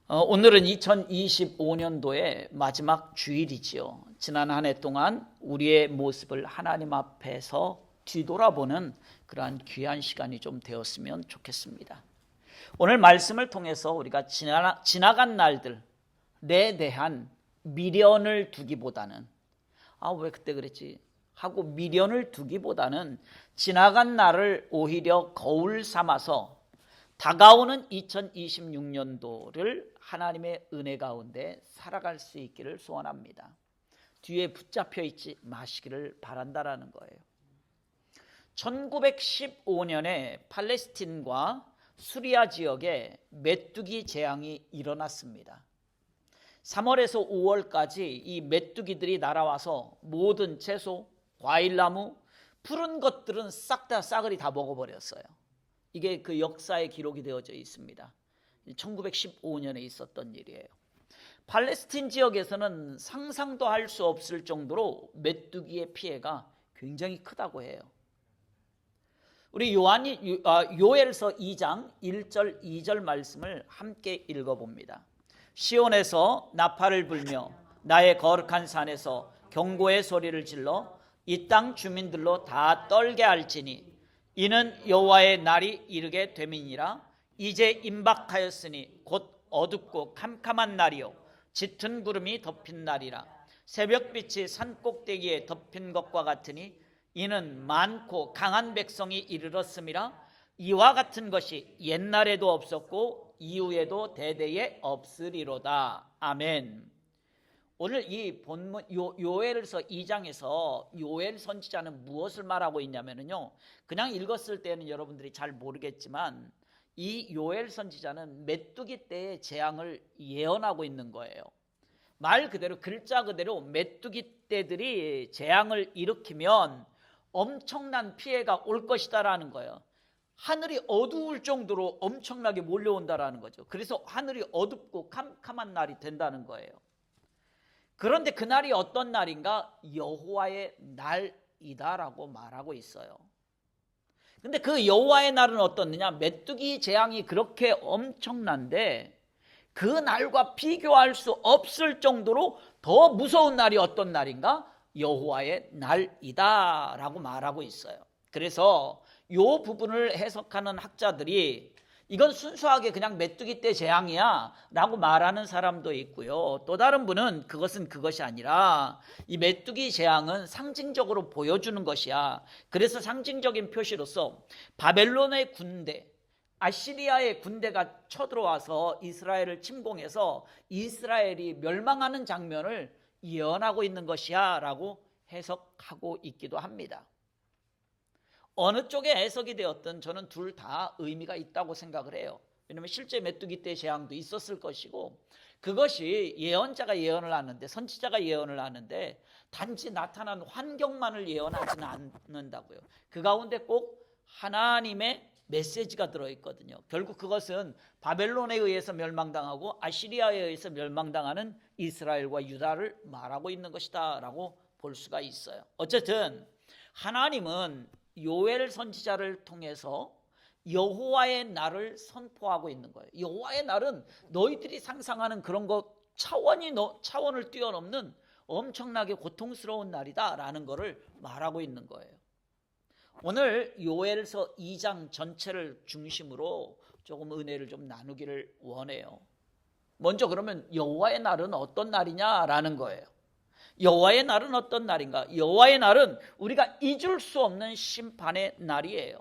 오늘은 2025년도의 마지막 주일이지요. 지난 한 해 동안 우리의 모습을 하나님 앞에서 뒤돌아보는 그러한 귀한 시간이 좀 되었으면 좋겠습니다. 오늘 말씀을 통해서 우리가 지나간 날들에 대한 미련을 두기보다는 왜 그때 그랬지 하고 미련을 두기보다는 지나간 날을 오히려 거울 삼아서 다가오는 2026년도를 하나님의 은혜 가운데 살아갈 수 있기를 소원합니다. 뒤에 붙잡혀 있지 마시기를 바란다라는 거예요. 1915년에 팔레스틴과 수리아 지역에 메뚜기 재앙이 일어났습니다. 3월에서 5월까지 이 메뚜기들이 날아와서 모든 채소, 과일나무, 푸른 것들은 싹 다 싸그리 다 먹어버렸어요. 이게 그 역사에 기록이 되어져 있습니다. 1915년에 있었던 일이에요. 팔레스틴 지역에서는 상상도 할 수 없을 정도로 메뚜기의 피해가 굉장히 크다고 해요. 우리 요엘서 2장 1절 2절 말씀을 함께 읽어봅니다. 시온에서 나팔을 불며 나의 거룩한 산에서 경고의 소리를 질러 이 땅 주민들로 다 떨게 할지니 이는 여호와의 날이 이르게 됨이니라. 이제 임박하였으니 곧 어둡고 캄캄한 날이요 짙은 구름이 덮인 날이라. 새벽빛이 산꼭대기에 덮인 것과 같으니 이는 많고 강한 백성이 이르렀음이라. 이와 같은 것이 옛날에도 없었고 이후에도 대대에 없으리로다. 아멘. 오늘 이 본문 요엘서 2장에서 요엘 선지자는 무엇을 말하고 있냐면요, 그냥 읽었을 때는 여러분들이 잘 모르겠지만 이 요엘 선지자는 메뚜기 때의 재앙을 예언하고 있는 거예요. 말 그대로 글자 그대로 메뚜기 떼들이 재앙을 일으키면 엄청난 피해가 올 것이다라는 거예요. 하늘이 어두울 정도로 엄청나게 몰려온다라는 거죠. 그래서 하늘이 어둡고 캄캄한 날이 된다는 거예요. 그런데 그날이 어떤 날인가? 여호와의 날이다라고 말하고 있어요. 근데 그 여호와의 날은 어떻느냐? 메뚜기 재앙이 그렇게 엄청난데 그 날과 비교할 수 없을 정도로 더 무서운 날이 어떤 날인가? 여호와의 날이다라고 말하고 있어요. 그래서 이 부분을 해석하는 학자들이 이건 순수하게 그냥 메뚜기 때 재앙이야 라고 말하는 사람도 있고요. 또 다른 분은 그것이 아니라 이 메뚜기 재앙은 상징적으로 보여주는 것이야. 그래서 상징적인 표시로서 바벨론의 군대, 아시리아의 군대가 쳐들어와서 이스라엘을 침공해서 이스라엘이 멸망하는 장면을 예언하고 있는 것이야 라고 해석하고 있기도 합니다. 어느 쪽에 해석이 되었든 저는 둘 다 의미가 있다고 생각을 해요. 왜냐하면 실제 메뚜기 때 재앙도 있었을 것이고 그것이 예언자가 예언을 하는데, 선지자가 예언을 하는데 단지 나타난 환경만을 예언하지는 않는다고요. 그 가운데 꼭 하나님의 메시지가 들어있거든요. 결국 그것은 바벨론에 의해서 멸망당하고 아시리아에 의해서 멸망당하는 이스라엘과 유다를 말하고 있는 것이다 라고 볼 수가 있어요. 어쨌든 하나님은 요엘 선지자를 통해서 여호와의 날을 선포하고 있는 거예요. 여호와의 날은 너희들이 상상하는 그런 것 차원을 뛰어넘는 엄청나게 고통스러운 날이다라는 것을 말하고 있는 거예요. 오늘 요엘서 2장 전체를 중심으로 조금 은혜를 좀 나누기를 원해요. 먼저 그러면 여호와의 날은 어떤 날이냐라는 거예요. 여호와의 날은 어떤 날인가? 여호와의 날은 우리가 잊을 수 없는 심판의 날이에요.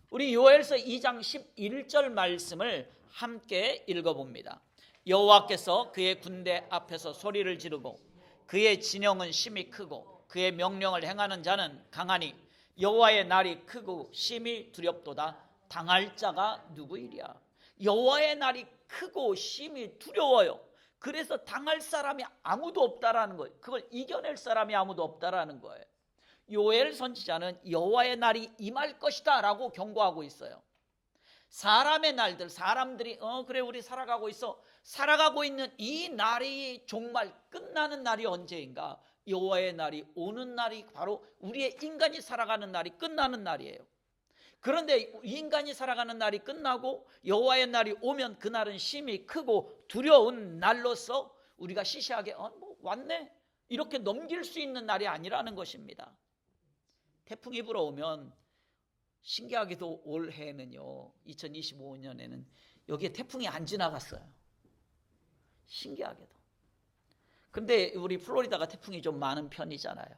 우리 요엘서 2장 11절 말씀을 함께 읽어봅니다. 여호와께서 그의 군대 앞에서 소리를 지르고 그의 진영은 심히 크고 그의 명령을 행하는 자는 강하니 여호와의 날이 크고 심히 두렵도다. 당할 자가 누구이랴? 여호와의 날이 크고 심히 두려워요. 그래서 당할 사람이 아무도 없다라는 거예요. 그걸 이겨낼 사람이 아무도 없다라는 거예요. 요엘 선지자는 여호와의 날이 임할 것이다 라고 경고하고 있어요. 사람의 날들, 사람들이 그래 우리 살아가고 있어, 살아가고 있는 이 날이 정말 끝나는 날이 언제인가? 여호와의 날이 오는 날이 바로 우리의 인간이 살아가는 날이 끝나는 날이에요. 그런데 인간이 살아가는 날이 끝나고 여호와의 날이 오면 그날은 심히 크고 두려운 날로서 우리가 시시하게 뭐 왔네 이렇게 넘길 수 있는 날이 아니라는 것입니다. 태풍이 불어오면 신기하게도 올해는요 2025년에는 여기에 태풍이 안 지나갔어요. 신기하게도. 근데 우리 플로리다가 태풍이 좀 많은 편이잖아요.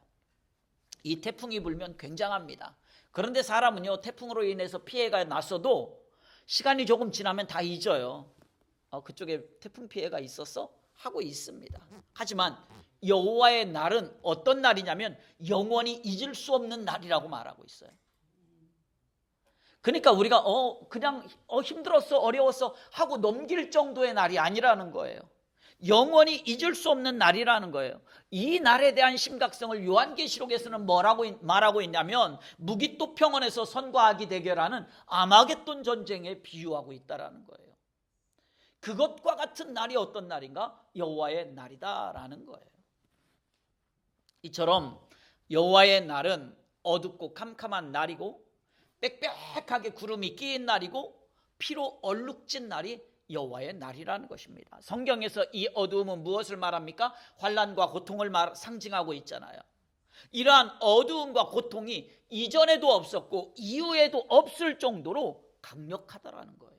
이 태풍이 불면 굉장합니다. 그런데 사람은요 태풍으로 인해서 피해가 났어도 시간이 조금 지나면 다 잊어요. 그쪽에 태풍 피해가 있었어? 하고 있습니다. 하지만 여호와의 날은 어떤 날이냐면 영원히 잊을 수 없는 날이라고 말하고 있어요. 그러니까 우리가 그냥 힘들었어 어려웠어 하고 넘길 정도의 날이 아니라는 거예요. 영원히 잊을 수 없는 날이라는 거예요. 이 날에 대한 심각성을 요한계시록에서는 뭐라고 말하고 있냐면 무기또 평원에서 선과 악이 대결하는 아마겟돈 전쟁에 비유하고 있다라는 거예요. 그것과 같은 날이 어떤 날인가? 여호와의 날이다라는 거예요. 이처럼 여호와의 날은 어둡고 캄캄한 날이고 빽빽하게 구름이 끼인 날이고 피로 얼룩진 날이 여호와의 날이라는 것입니다. 성경에서 이 어두움은 무엇을 말합니까? 환난과 고통을 상징하고 있잖아요. 이러한 어두움과 고통이 이전에도 없었고 이후에도 없을 정도로 강력하다라는 거예요.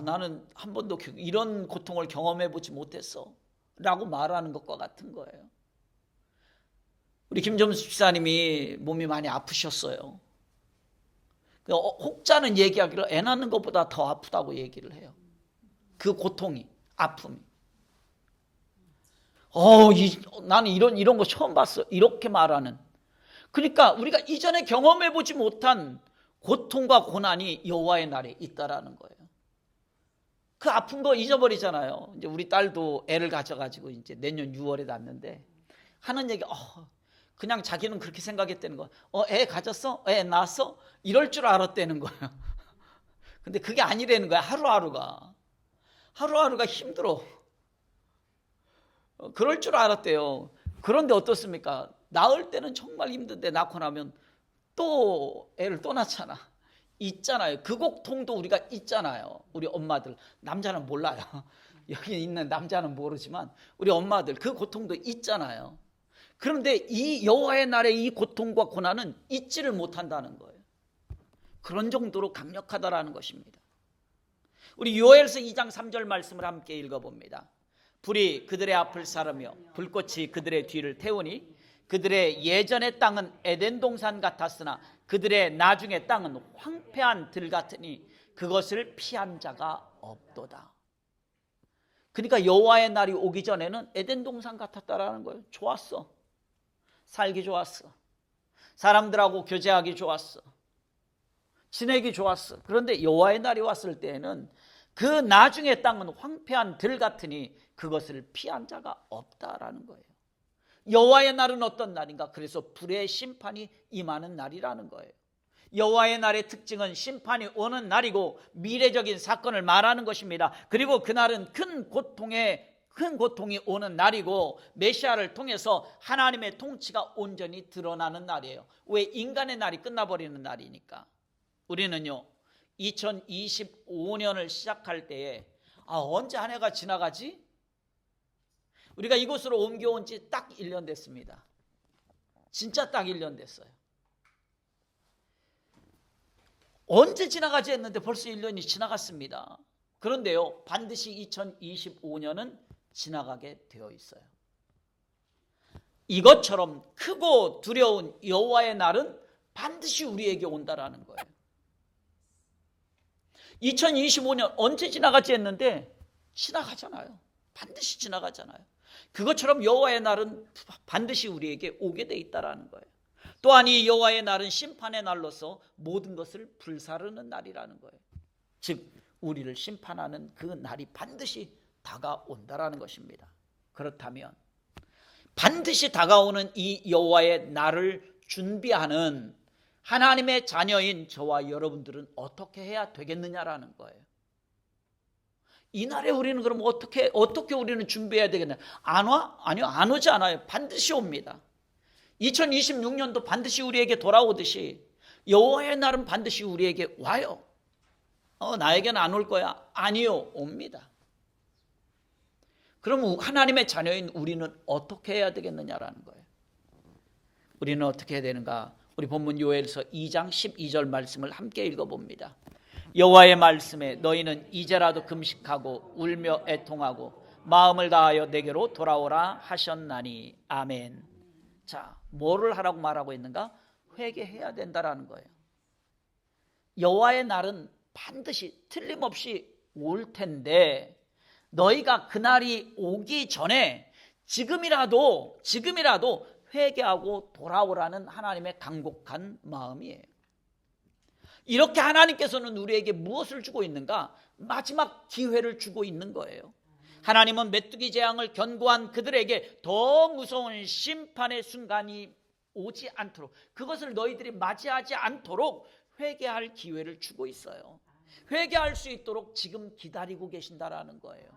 나는 한 번도 이런 고통을 경험해 보지 못했어 라고 말하는 것과 같은 거예요. 우리 김점수 집사님이 몸이 많이 아프셨어요. 혹자는 얘기하기를 애 낳는 것보다 더 아프다고 얘기를 해요. 그 고통이, 아픔이. 나는 이런 거 처음 봤어. 이렇게 말하는. 그러니까 우리가 이전에 경험해보지 못한 고통과 고난이 여호와의 날에 있다라는 거예요. 그 아픈 거 잊어버리잖아요. 이제 우리 딸도 애를 가져가지고 이제 내년 6월에 낳는데 하는 얘기, 그냥 자기는 그렇게 생각했다는 거야. 애 가졌어? 애 낳았어? 이럴 줄 알았다는 거예요. 근데 그게 아니라는 거야. 하루하루가 힘들어. 그럴 줄 알았대요. 그런데 어떻습니까? 낳을 때는 정말 힘든데 낳고 나면 또 애를 또 낳잖아. 있잖아요. 그 고통도 우리가 있잖아요. 우리 엄마들. 남자는 몰라요. 여기 있는 남자는 모르지만 우리 엄마들 그 고통도 있잖아요. 그런데 이 여호와의 날에 이 고통과 고난은 잊지를 못한다는 거예요. 그런 정도로 강력하다라는 것입니다. 우리 요엘서 2장 3절 말씀을 함께 읽어봅니다. 불이 그들의 앞을 사르며 불꽃이 그들의 뒤를 태우니 그들의 예전의 땅은 에덴 동산 같았으나 그들의 나중의 땅은 황폐한 들 같으니 그것을 피한 자가 없도다. 그러니까 여호와의 날이 오기 전에는 에덴 동산 같았다라는 거예요. 좋았어. 살기 좋았어. 사람들하고 교제하기 좋았어. 지내기 좋았어. 그런데 여호와의 날이 왔을 때에는 그 나중의 땅은 황폐한 들 같으니 그것을 피한 자가 없다라는 거예요. 여호와의 날은 어떤 날인가? 그래서 불의 심판이 임하는 날이라는 거예요. 여호와의 날의 특징은 심판이 오는 날이고 미래적인 사건을 말하는 것입니다. 그리고 그날은 큰 고통이 오는 날이고 메시아를 통해서 하나님의 통치가 온전히 드러나는 날이에요. 왜? 인간의 날이 끝나버리는 날이니까. 우리는요 2025년을 시작할 때에 언제 한 해가 지나가지? 우리가 이곳으로 옮겨온 지 딱 1년 됐습니다. 진짜 딱 1년 됐어요. 언제 지나가지 했는데 벌써 1년이 지나갔습니다. 그런데요 반드시 2025년은 지나가게 되어 있어요. 이것처럼 크고 두려운 여호와의 날은 반드시 우리에게 온다라는 거예요. 2025년 언제 지나가지 했는데 지나가잖아요. 반드시 지나가잖아요. 그것처럼 여호와의 날은 반드시 우리에게 오게 돼 있다라는 거예요. 또한 이 여호와의 날은 심판의 날로서 모든 것을 불사르는 날이라는 거예요. 즉 우리를 심판하는 그 날이 반드시 다가온다라는 것입니다. 그렇다면 반드시 다가오는 이 여호와의 날을 준비하는 하나님의 자녀인 저와 여러분들은 어떻게 해야 되겠느냐라는 거예요. 이 날에 우리는 그럼 어떻게 우리는 준비해야 되겠냐? 안 와? 아니요, 안 오지 않아요. 반드시 옵니다. 2026년도 반드시 우리에게 돌아오듯이 여호와의 날은 반드시 우리에게 와요. 나에게는 안 올 거야? 아니요, 옵니다. 그럼 하나님의 자녀인 우리는 어떻게 해야 되겠느냐라는 거예요. 우리는 어떻게 해야 되는가? 우리 본문 요엘서 2장 12절 말씀을 함께 읽어봅니다. 여호와의 말씀에 너희는 이제라도 금식하고 울며 애통하고 마음을 다하여 내게로 돌아오라 하셨나니. 아멘. 자, 뭐를 하라고 말하고 있는가? 회개해야 된다라는 거예요. 여호와의 날은 반드시 틀림없이 올 텐데 너희가 그날이 오기 전에 지금이라도 회개하고 돌아오라는 하나님의 간곡한 마음이에요. 이렇게 하나님께서는 우리에게 무엇을 주고 있는가? 마지막 기회를 주고 있는 거예요. 하나님은 메뚜기 재앙을 견고한 그들에게 더 무서운 심판의 순간이 오지 않도록, 그것을 너희들이 맞이하지 않도록 회개할 기회를 주고 있어요. 회개할 수 있도록 지금 기다리고 계신다라는 거예요.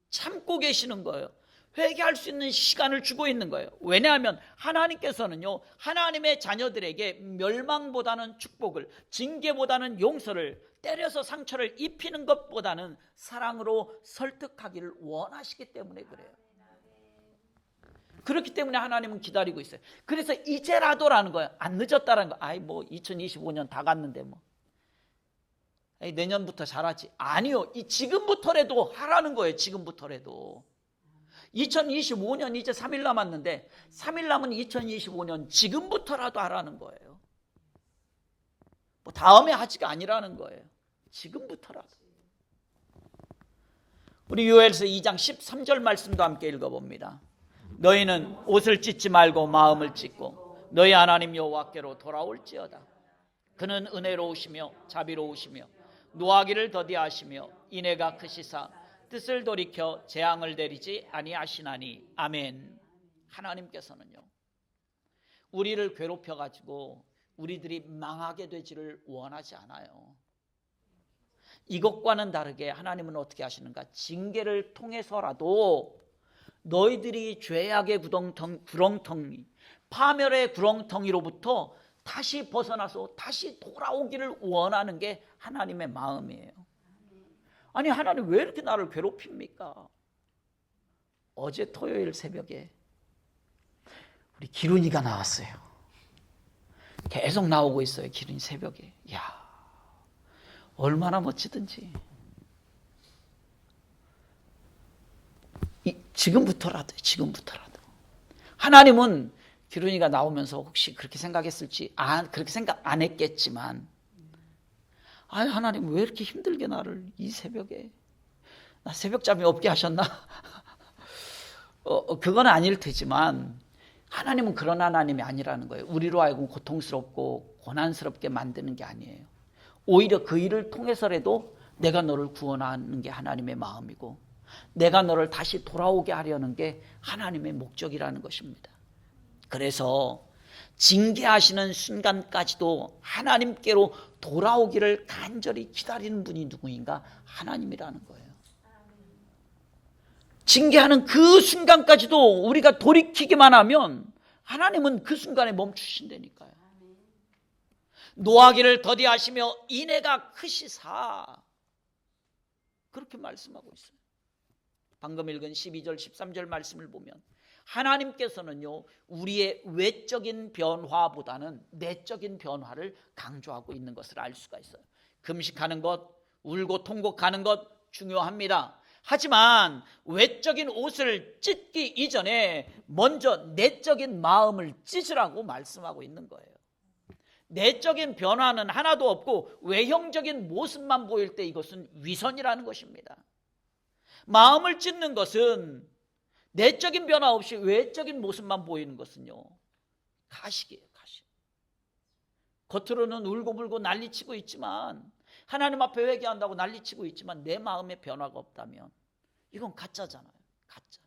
참고 계시는 거예요. 회개할 수 있는 시간을 주고 있는 거예요. 왜냐하면 하나님께서는요, 하나님의 자녀들에게 멸망보다는 축복을, 징계보다는 용서를, 때려서 상처를 입히는 것보다는 사랑으로 설득하기를 원하시기 때문에 그래요. 그렇기 때문에 하나님은 기다리고 있어요. 그래서 이제라도라는 거예요. 안 늦었다라는 거. 2025년 다 갔는데 내년부터 잘하지. 아니요, 지금부터라도 하라는 거예요. 지금부터라도. 2025년 이제 3일 남았는데 3일 남은 2025년 지금부터라도 하라는 거예요. 다음에 하지가 아니라는 거예요. 지금부터라도. 우리 요엘서 2장 13절 말씀도 함께 읽어봅니다. 너희는 옷을 찢지 말고 마음을 찢고 너희 하나님 여호와께로 돌아올지어다. 그는 은혜로우시며 자비로우시며 노하기를 더디하시며 인애가 크시사 뜻을 돌이켜 재앙을 내리지 아니하시나니. 아멘. 하나님께서는요, 우리를 괴롭혀 가지고 우리들이 망하게 되지를 원하지 않아요. 이것과는 다르게 하나님은 어떻게 하시는가? 징계를 통해서라도 너희들이 죄악의 구렁텅이, 파멸의 구렁텅이로부터 다시 벗어나서 다시 돌아오기를 원하는 게 하나님의 마음이에요. 아니, 하나님 왜 이렇게 나를 괴롭힙니까? 어제 토요일 새벽에 우리 기룬이가 나왔어요. 계속 나오고 있어요. 기룬이 새벽에. 야, 얼마나 멋지든지. 지금부터라도. 하나님은 기룬이가 나오면서 혹시 그렇게 생각했을지, 그렇게 생각 안 했겠지만, 하나님 왜 이렇게 힘들게 나를 이 새벽에, 나 새벽잠이 없게 하셨나? 그건 아닐 테지만 하나님은 그런 하나님이 아니라는 거예요. 우리로 하여금 고통스럽고 고난스럽게 만드는 게 아니에요. 오히려 그 일을 통해서라도 내가 너를 구원하는 게 하나님의 마음이고 내가 너를 다시 돌아오게 하려는 게 하나님의 목적이라는 것입니다. 그래서 징계하시는 순간까지도 하나님께로 돌아오기를 간절히 기다리는 분이 누구인가? 하나님이라는 거예요. 징계하는 그 순간까지도 우리가 돌이키기만 하면 하나님은 그 순간에 멈추신다니까요. 노하기를 더디하시며 인애가 크시사, 그렇게 말씀하고 있어요. 방금 읽은 12절 13절 말씀을 보면 하나님께서는요, 우리의 외적인 변화보다는 내적인 변화를 강조하고 있는 것을 알 수가 있어요. 금식하는 것, 울고 통곡하는 것 중요합니다. 하지만 외적인 옷을 찢기 이전에 먼저 내적인 마음을 찢으라고 말씀하고 있는 거예요. 내적인 변화는 하나도 없고 외형적인 모습만 보일 때 이것은 위선이라는 것입니다. 마음을 찢는 것은 내적인 변화 없이 외적인 모습만 보이는 것은요, 가식이에요. 가식. 겉으로는 울고불고 난리치고 있지만, 하나님 앞에 회개한다고 난리치고 있지만 내 마음에 변화가 없다면 이건 가짜잖아요. 가짜.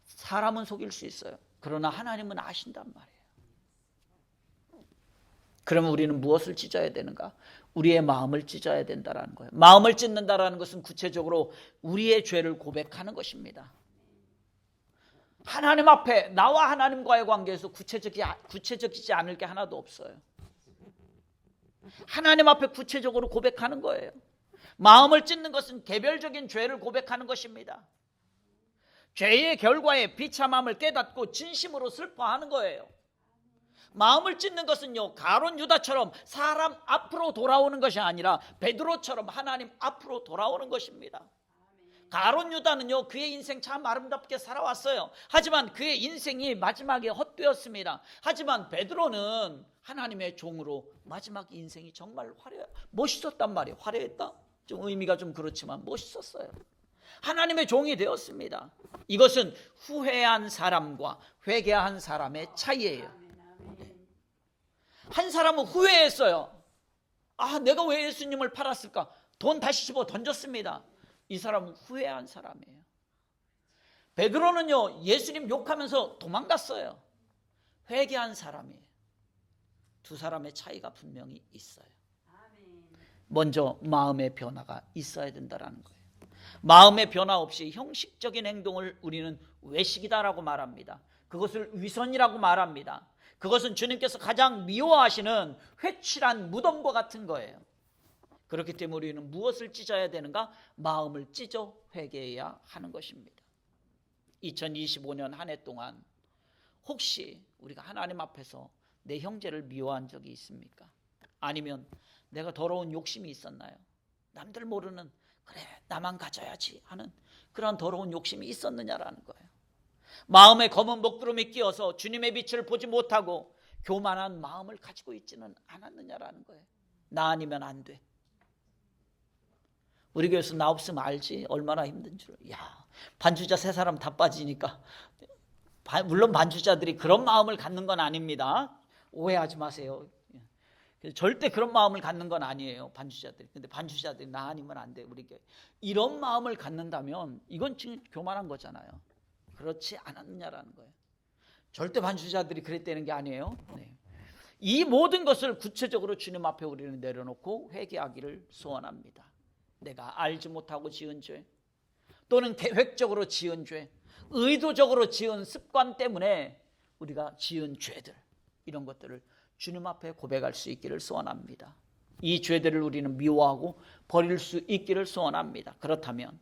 사람은 속일 수 있어요. 그러나 하나님은 아신단 말이에요. 그러면 우리는 무엇을 찢어야 되는가? 우리의 마음을 찢어야 된다는 거예요. 마음을 찢는다는 것은 구체적으로 우리의 죄를 고백하는 것입니다. 하나님 앞에 나와 하나님과의 관계에서 구체적이지 않을 게 하나도 없어요. 하나님 앞에 구체적으로 고백하는 거예요. 마음을 찢는 것은 개별적인 죄를 고백하는 것입니다. 죄의 결과에 비참함을 깨닫고 진심으로 슬퍼하는 거예요. 마음을 찢는 것은요, 가룟 유다처럼 사람 앞으로 돌아오는 것이 아니라 베드로처럼 하나님 앞으로 돌아오는 것입니다. 가룟 유다는요, 그의 인생 참 아름답게 살아왔어요. 하지만 그의 인생이 마지막에 헛되었습니다. 하지만 베드로는 하나님의 종으로 마지막 인생이 정말 멋있었단 말이에요. 화려했다? 좀 의미가 좀 그렇지만 멋있었어요. 하나님의 종이 되었습니다. 이것은 후회한 사람과 회개한 사람의 차이예요. 한 사람은 후회했어요. 내가 왜 예수님을 팔았을까? 돈 다시 집어 던졌습니다. 이 사람은 후회한 사람이에요. 베드로는요, 예수님 욕하면서 도망갔어요. 회개한 사람이에요. 두 사람의 차이가 분명히 있어요. 먼저 마음의 변화가 있어야 된다는 거예요. 마음의 변화 없이 형식적인 행동을 우리는 외식이다라고 말합니다. 그것을 위선이라고 말합니다. 그것은 주님께서 가장 미워하시는 회칠한 무덤과 같은 거예요. 그렇기 때문에 우리는 무엇을 찢어야 되는가? 마음을 찢어 회개해야 하는 것입니다. 2025년 한 해 동안 혹시 우리가 하나님 앞에서 내 형제를 미워한 적이 있습니까? 아니면 내가 더러운 욕심이 있었나요? 남들 모르는 그래 나만 가져야지 하는 그런 더러운 욕심이 있었느냐라는 거예요. 마음에 검은 먹구름이 끼어서 주님의 빛을 보지 못하고 교만한 마음을 가지고 있지는 않았느냐라는 거예요. 나 아니면 안 돼. 우리 교회에서 나 없으면 알지 얼마나 힘든 줄. 반주자 세 사람 다 빠지니까. 물론 반주자들이 그런 마음을 갖는 건 아닙니다. 오해하지 마세요. 절대 그런 마음을 갖는 건 아니에요, 반주자들이. 근데 반주자들이 나 아니면 안 돼, 우리 교회. 이런 마음을 갖는다면 이건 지금 교만한 거잖아요. 그렇지 않았느냐라는 거예요. 절대 반주자들이 그랬다는 게 아니에요. 네. 이 모든 것을 구체적으로 주님 앞에 우리는 내려놓고 회개하기를 소원합니다. 내가 알지 못하고 지은 죄, 또는 계획적으로 지은 죄, 의도적으로 지은 습관 때문에 우리가 지은 죄들, 이런 것들을 주님 앞에 고백할 수 있기를 소원합니다. 이 죄들을 우리는 미워하고 버릴 수 있기를 소원합니다. 그렇다면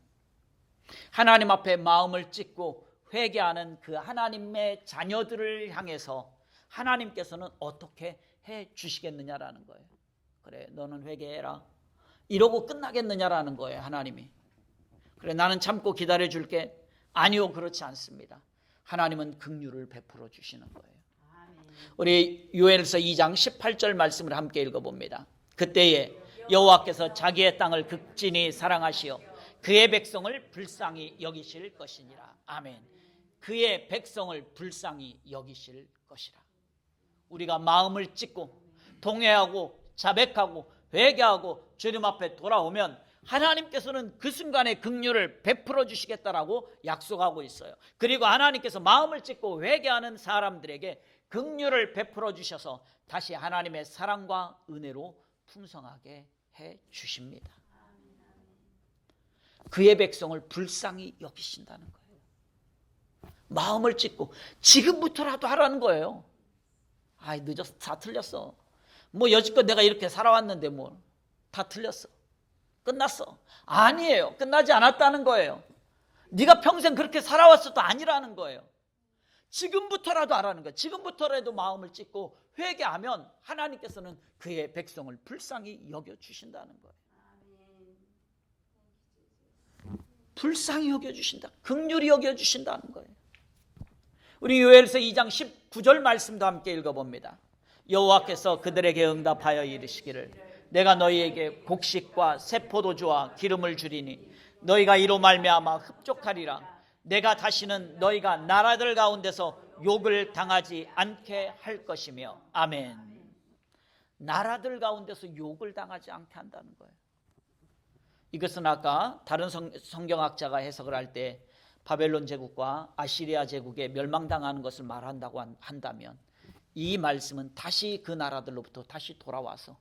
하나님 앞에 마음을 찢고 회개하는 그 하나님의 자녀들을 향해서 하나님께서는 어떻게 해 주시겠느냐라는 거예요. 그래, 너는 회개해라. 이러고 끝나겠느냐라는 거예요, 하나님이. 그래, 나는 참고 기다려 줄게. 아니요, 그렇지 않습니다. 하나님은 긍휼을 베풀어 주시는 거예요. 우리 요엘서 2장 18절 말씀을 함께 읽어봅니다. 그때에 여호와께서 자기의 땅을 극진히 사랑하시어 그의 백성을 불쌍히 여기실 것이니라. 아멘. 그의 백성을 불쌍히 여기실 것이라. 우리가 마음을 찢고 동의하고 자백하고 회개하고 주님 앞에 돌아오면 하나님께서는 그 순간에 긍휼을 베풀어 주시겠다라고 약속하고 있어요. 그리고 하나님께서 마음을 찢고 회개하는 사람들에게 긍휼을 베풀어 주셔서 다시 하나님의 사랑과 은혜로 풍성하게 해 주십니다. 그의 백성을 불쌍히 여기신다는 거예요. 마음을 찢고 지금부터라도 하라는 거예요. 늦었어. 다 틀렸어. 여지껏 내가 이렇게 살아왔는데 다 틀렸어. 끝났어. 아니에요. 끝나지 않았다는 거예요. 네가 평생 그렇게 살아왔어도 아니라는 거예요. 지금부터라도 하라는 거예요. 지금부터라도 마음을 찢고 회개하면 하나님께서는 그의 백성을 불쌍히 여겨주신다는 거예요. 불쌍히 여겨주신다. 긍휼히 여겨주신다는 거예요. 우리 요엘서 2장 19절 말씀도 함께 읽어봅니다. 여호와께서 그들에게 응답하여 이르시기를 내가 너희에게 곡식과 새 포도주와 기름을 주리니 너희가 이로 말미암아 흡족하리라. 내가 다시는 너희가 나라들 가운데서 욕을 당하지 않게 할 것이며. 아멘. 나라들 가운데서 욕을 당하지 않게 한다는 거예요. 이것은 아까 다른 성경학자가 해석을 할 때 바벨론 제국과 아시리아 제국에 멸망당하는 것을 말한다고 한다면 이 말씀은 다시 그 나라들로부터 다시 돌아와서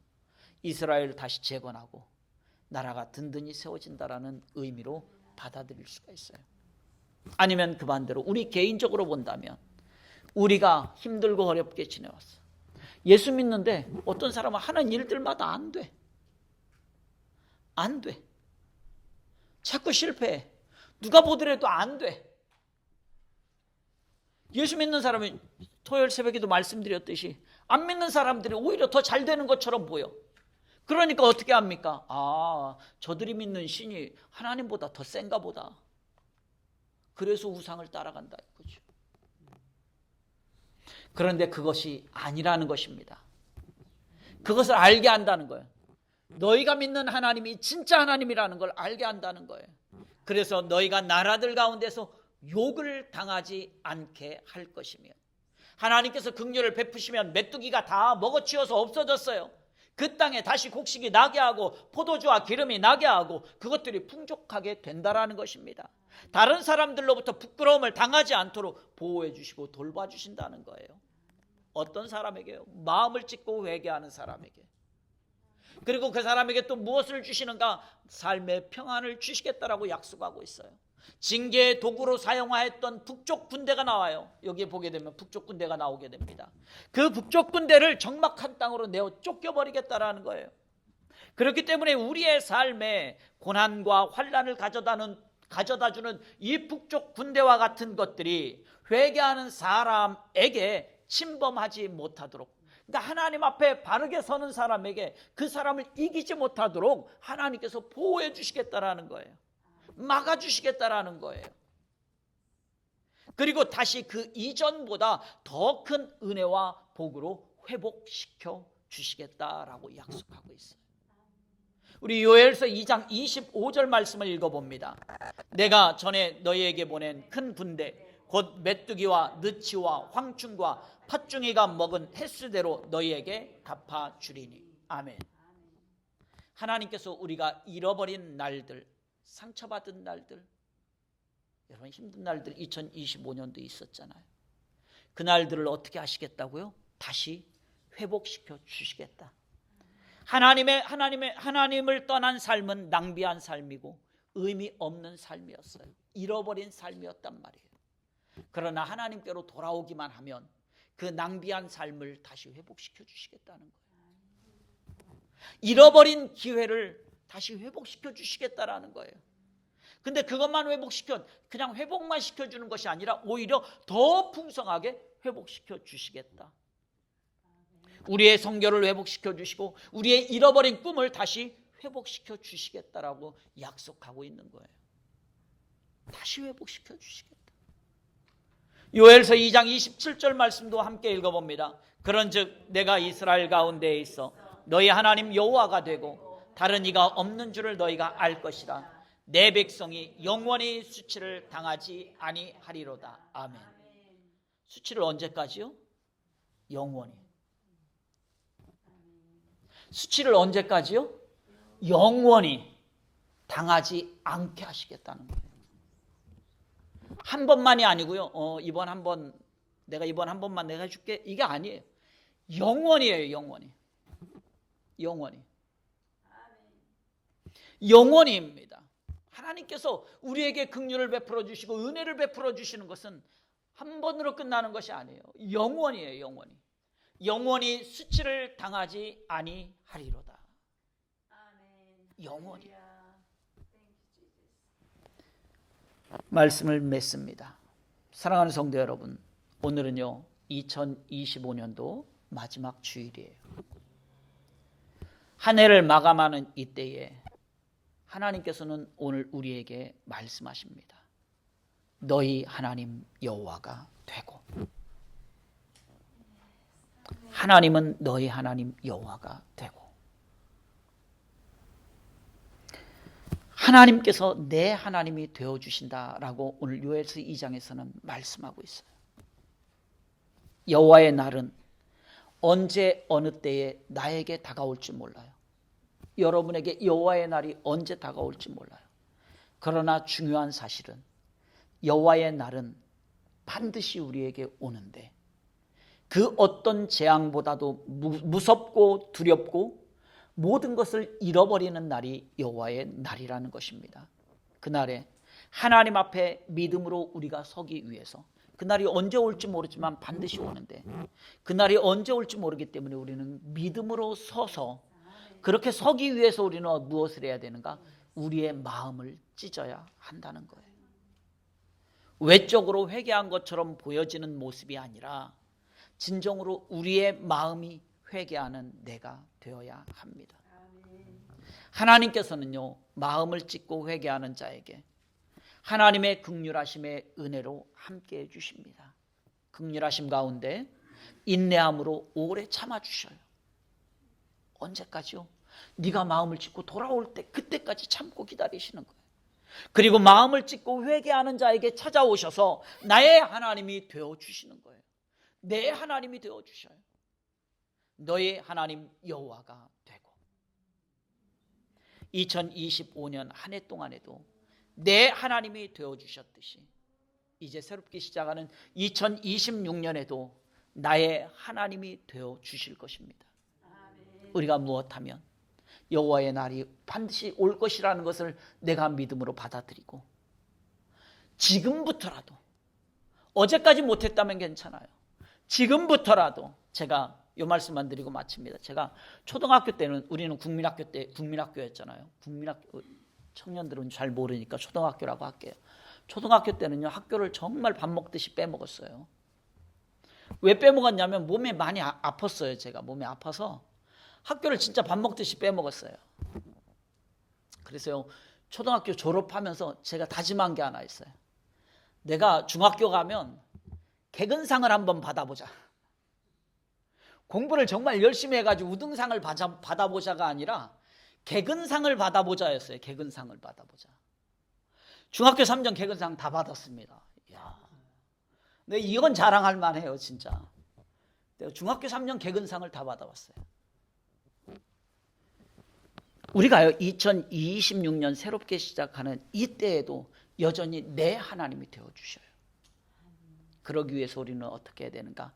이스라엘을 다시 재건하고 나라가 든든히 세워진다라는 의미로 받아들일 수가 있어요. 아니면 그 반대로 우리 개인적으로 본다면 우리가 힘들고 어렵게 지내왔어. 예수 믿는데 어떤 사람은 하는 일들마다 안 돼. 안 돼. 자꾸 실패해. 누가 보더라도 안 돼. 예수 믿는 사람이 토요일 새벽에도 말씀드렸듯이 안 믿는 사람들이 오히려 더 잘 되는 것처럼 보여. 그러니까 어떻게 합니까? 아, 저들이 믿는 신이 하나님보다 더 센가 보다. 그래서 우상을 따라간다 이거죠. 그런데 그것이 아니라는 것입니다. 그것을 알게 한다는 거예요. 너희가 믿는 하나님이 진짜 하나님이라는 걸 알게 한다는 거예요. 그래서 너희가 나라들 가운데서 욕을 당하지 않게 할 것이며, 하나님께서 긍휼을 베푸시면 메뚜기가 다 먹어치워서 없어졌어요. 그 땅에 다시 곡식이 나게 하고 포도주와 기름이 나게 하고 그것들이 풍족하게 된다라는 것입니다. 다른 사람들로부터 부끄러움을 당하지 않도록 보호해 주시고 돌봐 주신다는 거예요. 어떤 사람에게요? 마음을 찢고 회개하는 사람에게. 그리고 그 사람에게 또 무엇을 주시는가? 삶의 평안을 주시겠다라고 약속하고 있어요. 징계의 도구로 사용하였던 북쪽 군대가 나와요. 여기에 보게 되면 북쪽 군대가 나오게 됩니다. 그 북쪽 군대를 적막한 땅으로 내어 쫓겨버리겠다라는 거예요. 그렇기 때문에 우리의 삶에 고난과 환난을 가져다주는 이 북쪽 군대와 같은 것들이 회개하는 사람에게 침범하지 못하도록, 그러니까 하나님 앞에 바르게 서는 사람에게 그 사람을 이기지 못하도록 하나님께서 보호해 주시겠다라는 거예요. 막아주시겠다라는 거예요. 그리고 다시 그 이전보다 더 큰 은혜와 복으로 회복시켜 주시겠다라고 약속하고 있어요. 우리 요엘서 2장 25절 말씀을 읽어봅니다. 내가 전에 너희에게 보낸 큰 군대 곧 메뚜기와 느치와 황충과 팥중이가 먹은 횟수대로 너희에게 갚아주리니. 아멘. 하나님께서 우리가 잃어버린 날들, 상처받은 날들, 여러분 힘든 날들 2025년도 있었잖아요. 그 날들을 어떻게 하시겠다고요? 다시 회복시켜 주시겠다. 하나님을 떠난 삶은 낭비한 삶이고 의미 없는 삶이었어요. 잃어버린 삶이었단 말이에요. 그러나 하나님께로 돌아오기만 하면 그 낭비한 삶을 다시 회복시켜 주시겠다는 거예요. 잃어버린 기회를 다시 회복시켜 주시겠다라는 거예요. 근데 그것만 그냥 회복만 시켜주는 것이 아니라 오히려 더 풍성하게 회복시켜 주시겠다. 우리의 성결을 회복시켜 주시고 우리의 잃어버린 꿈을 다시 회복시켜 주시겠다라고 약속하고 있는 거예요. 다시 회복시켜 주시겠다. 요엘서 2장 27절 말씀도 함께 읽어봅니다. 그런즉 내가 이스라엘 가운데에 있어 너희 하나님 여호와가 되고 다른 이가 없는 줄을 너희가 알 것이라. 내 백성이 영원히 수치를 당하지 아니하리로다. 아멘. 수치를 언제까지요? 영원히. 수치를 언제까지요? 영원히 당하지 않게 하시겠다는 거예요. 한 번만이 아니고요. 이번 한 번만 내가 해줄게. 이게 아니에요. 영원히예요. 영원히. 영원히입니다. 하나님께서 우리에게 긍휼을 베풀어 주시고 은혜를 베풀어 주시는 것은 한 번으로 끝나는 것이 아니에요. 영원히예요. 영원히 수치를 당하지 아니하리로다. 영원히. 말씀을 맺습니다. 사랑하는 성도 여러분, 오늘은요 2025년도 마지막 주일이에요. 한 해를 마감하는 이때에 하나님께서는 오늘 우리에게 말씀하십니다. 너희 하나님 여호와가 되고. 하나님은 너희 하나님 여호와가 되고, 하나님께서 내 하나님이 되어주신다라고 오늘 요엘서 2장에서는 말씀하고 있어요. 여호와의 날은 언제 어느 때에 나에게 다가올지 몰라요. 여러분에게 여호와의 날이 언제 다가올지 몰라요. 그러나 중요한 사실은 여호와의 날은 반드시 우리에게 오는데 그 어떤 재앙보다도 무섭고 두렵고 모든 것을 잃어버리는 날이 여호와의 날이라는 것입니다. 그날에 하나님 앞에 믿음으로 우리가 서기 위해서, 그날이 언제 올지 모르지만 반드시 오는데, 그날이 언제 올지 모르기 때문에 우리는 믿음으로 서서, 그렇게 서기 위해서 우리는 무엇을 해야 되는가? 우리의 마음을 찢어야 한다는 거예요. 외적으로 회개한 것처럼 보여지는 모습이 아니라 진정으로 우리의 마음이 회개하는 내가 되어야 합니다. 하나님께서는요, 마음을 찢고 회개하는 자에게 하나님의 긍휼하심의 은혜로 함께해 주십니다. 긍휼하심 가운데 인내함으로 오래 참아주셔요. 언제까지요? 네가 마음을 찢고 돌아올 때 그때까지 참고 기다리시는 거예요. 그리고 마음을 찢고 회개하는 자에게 찾아오셔서 나의 하나님이 되어주시는 거예요. 내 하나님이 되어주셔요. 너의 하나님 여호와가 되고, 2025년 한 해 동안에도 내 하나님이 되어주셨듯이 이제 새롭게 시작하는 2026년에도 나의 하나님이 되어주실 것입니다. 우리가 무엇하면 여호와의 날이 반드시 올 것이라는 것을 내가 믿음으로 받아들이고, 지금부터라도, 어제까지 못했다면 괜찮아요. 지금부터라도, 제가 이 말씀만 드리고 마칩니다. 제가 초등학교 때는, 우리는 국민학교였잖아요. 국민학교, 청년들은 잘 모르니까 초등학교라고 할게요. 초등학교 때는요, 학교를 정말 밥 먹듯이 빼먹었어요. 왜 빼먹었냐면 몸에 많이 아팠어요. 제가 몸이 아파서 학교를 진짜 밥 먹듯이 빼먹었어요. 그래서 초등학교 졸업하면서 제가 다짐한 게 하나 있어요. 내가 중학교 가면 개근상을 한번 받아보자. 공부를 정말 열심히 해가지고 우등상을 받아보자가 아니라 개근상을 받아보자였어요. 개근상을 받아보자. 중학교 3년 개근상 다 받았습니다. 이야. 근데 이건 자랑할 만해요, 진짜. 내가 중학교 3년 개근상을 다 받아봤어요. 우리가요, 2026년 새롭게 시작하는 이때에도 여전히 내 하나님이 되어주셔요. 그러기 위해서 우리는 어떻게 해야 되는가?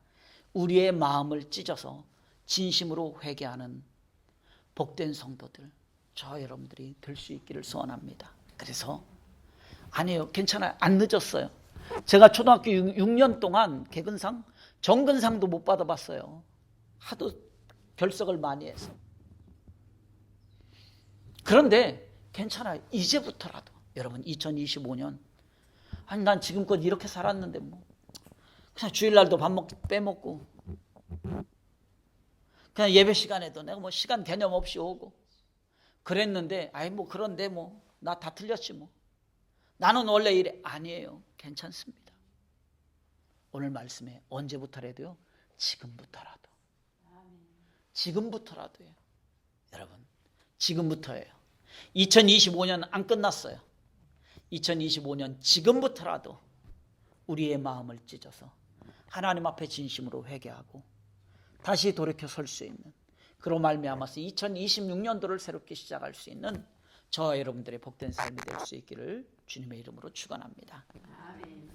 우리의 마음을 찢어서 진심으로 회개하는 복된 성도들, 저 여러분들이 될 수 있기를 소원합니다. 그래서 아니에요, 괜찮아요, 안 늦었어요. 제가 초등학교 6년 동안 개근상, 정근상도 못 받아봤어요. 하도 결석을 많이 해서. 그런데 괜찮아요. 이제부터라도 여러분, 2025년, 아니 난 지금껏 이렇게 살았는데 뭐 그냥 주일날도 빼먹고, 그냥 예배 시간에도 내가 뭐 시간 개념 없이 오고 그랬는데, 아이 뭐 그런데 뭐 나 다 틀렸지 뭐, 나는 원래 이래. 아니에요, 괜찮습니다. 오늘 말씀에 언제부터라도요, 지금부터라도, 지금부터라도요. 여러분, 지금부터예요. 2025년 안 끝났어요. 2025년 지금부터라도 우리의 마음을 찢어서 하나님 앞에 진심으로 회개하고 다시 돌이켜 설 수 있는, 그로 말미암아서 2026년도를 새롭게 시작할 수 있는 저 여러분들의 복된 삶이 될 수 있기를 주님의 이름으로 축원합니다. 아멘.